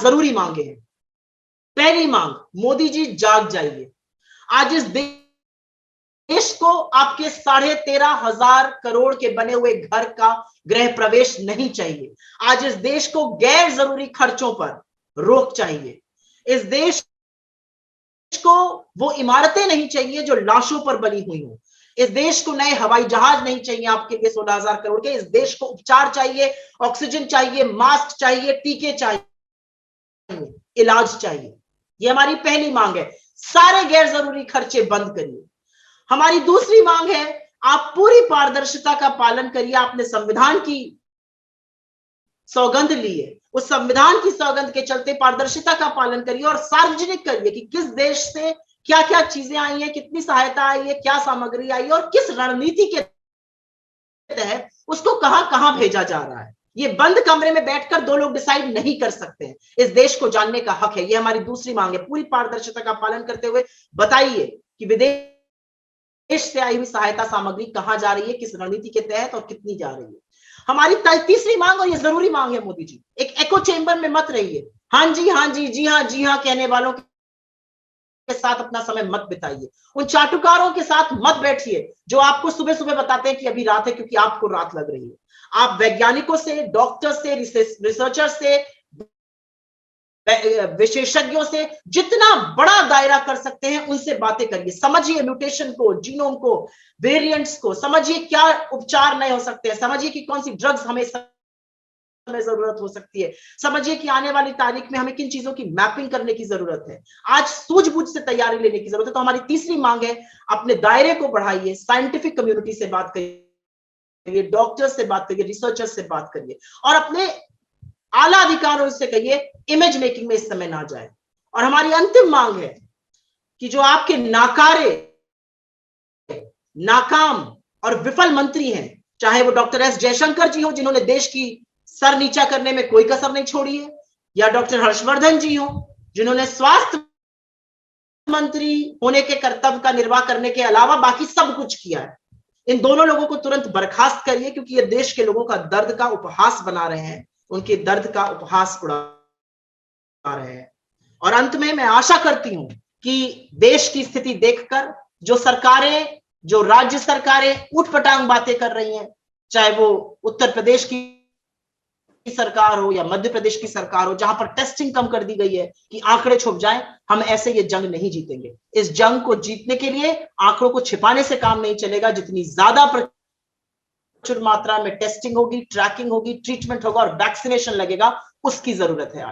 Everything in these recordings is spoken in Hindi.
जरूरी मांगे हैं। पहली मांग, मोदी जी जाग जाइए। आज इस देश को आपके 13,500 करोड़ के बने हुए घर का गृह प्रवेश नहीं चाहिए। आज इस देश को गैर जरूरी खर्चों पर रोक चाहिए। इस देश को वो इमारतें नहीं चाहिए जो लाशों पर बनी हुई हो। इस देश को नए हवाई जहाज नहीं चाहिए आपके लिए 16,000 करोड़ के। इस देश को उपचार चाहिए, ऑक्सीजन चाहिए, मास्क चाहिए, टीके चाहिए, इलाज चाहिए। ये हमारी पहली मांग है। सारे गैर जरूरी खर्चे बंद करिए। हमारी दूसरी मांग है, आप पूरी पारदर्शिता का पालन करिए। आपने संविधान की सौगंध ली है, उस संविधान की सौगंध के चलते पारदर्शिता का पालन करिए और सार्वजनिक करिए कि किस देश से क्या क्या चीजें आई हैं, कितनी सहायता आई है, क्या सामग्री आई है और किस रणनीति के तहत उसको कहां कहां भेजा जा रहा है। ये बंद कमरे में बैठकर दो लोग डिसाइड नहीं कर सकते हैं। इस देश को जानने का हक है। ये हमारी दूसरी मांग है। पूरी पारदर्शिता का पालन करते हुए बताइए कि विदेश से आई हुई सहायता सामग्री कहां जा रही है, किस रणनीति के तहत और कितनी जा रही है। हमारी तीसरी मांग, और ये जरूरी मांग है, मोदी जी एक एको चेंबर में मत रहिए। हाँ जी, हाँ जी, जी हाँ, जी हाँ कहने वालों के साथ अपना समय मत बिताइए। उन चाटुकारों के साथ मत बैठिए जो आपको सुबह सुबह बताते हैं कि अभी रात है क्योंकि आपको रात लग रही है। आप वैज्ञानिकों से, डॉक्टर से, रिसर्चर से, विशेषज्ञों से जितना बड़ा दायरा कर सकते हैं उनसे बातें करिए। समझिए म्यूटेशन को, जीनोम को, वेरिएंट्स को समझिए, क्या उपचार नए हो सकते हैं, समझिए कि कौन सी ड्रग्स हमें जरूरत हो सकती है, समझिए कि आने वाली तारीख में हमें किन चीजों की मैपिंग करने की जरूरत है। आज सूझबूझ से तैयारी लेने की जरूरत है। तो हमारी तीसरी मांग है, अपने दायरे को बढ़ाइए, साइंटिफिक कम्युनिटी से बात करिए, डॉक्टर से बात करिए, रिसर्चर से बात करिए और अपने आला अधिकारों से कहिए इमेज मेकिंग में इस समय ना जाए। और हमारी अंतिम मांग है कि जो आपके नाकारे, नाकाम और विफल मंत्री हैं, चाहे वो डॉक्टर एस जयशंकर जी हो जिन्होंने देश की सर नीचा करने में कोई कसर नहीं छोड़ी है, या डॉक्टर हर्षवर्धन जी हो जिन्होंने स्वास्थ्य मंत्री होने के कर्तव्य का निर्वाह करने के अलावा बाकी सब कुछ किया है, इन दोनों लोगों को तुरंत बर्खास्त करिए क्योंकि ये देश के लोगों का दर्द का उपहास बना रहे हैं, उनके दर्द का उपहास उड़ा रहे हैं। और अंत में मैं आशा करती हूं कि देश की स्थिति देखकर जो सरकारें, जो राज्य सरकारें उठपटांग बातें कर रही हैं, चाहे वो उत्तर प्रदेश की सरकार हो या मध्य प्रदेश की सरकार हो, जहां पर टेस्टिंग कम कर दी गई है कि आंकड़े छुप जाएं, हम ऐसे ये जंग नहीं जीतेंगे। इस जंग को जीतने के लिए आंकड़ों को छिपाने से काम नहीं चलेगा। जितनी ज्यादा प्रचुर मात्रा में टेस्टिंग होगी, ट्रैकिंग होगी, ट्रीटमेंट होगा और वैक्सीनेशन लगेगा, उसकी जरूरत है।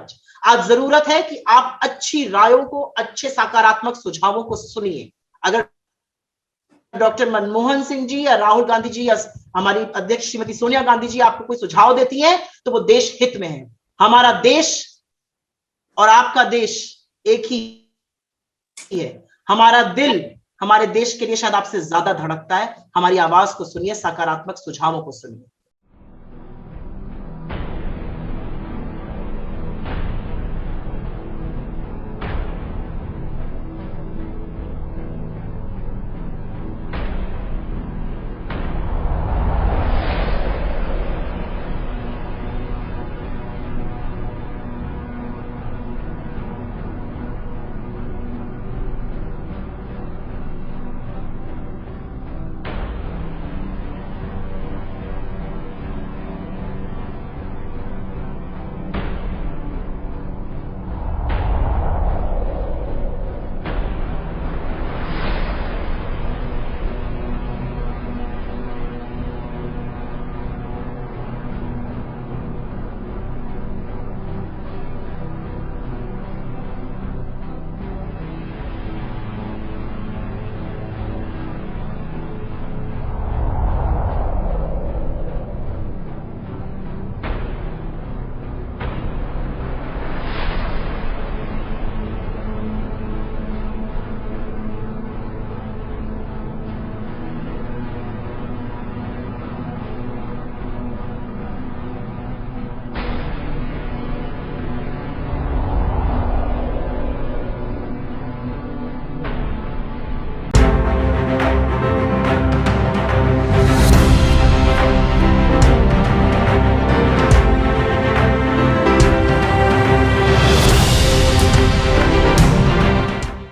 आज जरूरत है कि आप अच्छी रायों को, अच्छे सकारात्मक सुझावों को सुनिए। अगर डॉक्टर मनमोहन सिंह जी या राहुल गांधी जी या हमारी अध्यक्ष श्रीमती सोनिया गांधी जी आपको कोई सुझाव देती हैं तो वो देश हित में है। हमारा देश और आपका देश एक ही है। हमारा दिल हमारे देश के लिए शायद आपसे ज्यादा धड़कता है। हमारी आवाज को सुनिए, सकारात्मक सुझावों को सुनिए।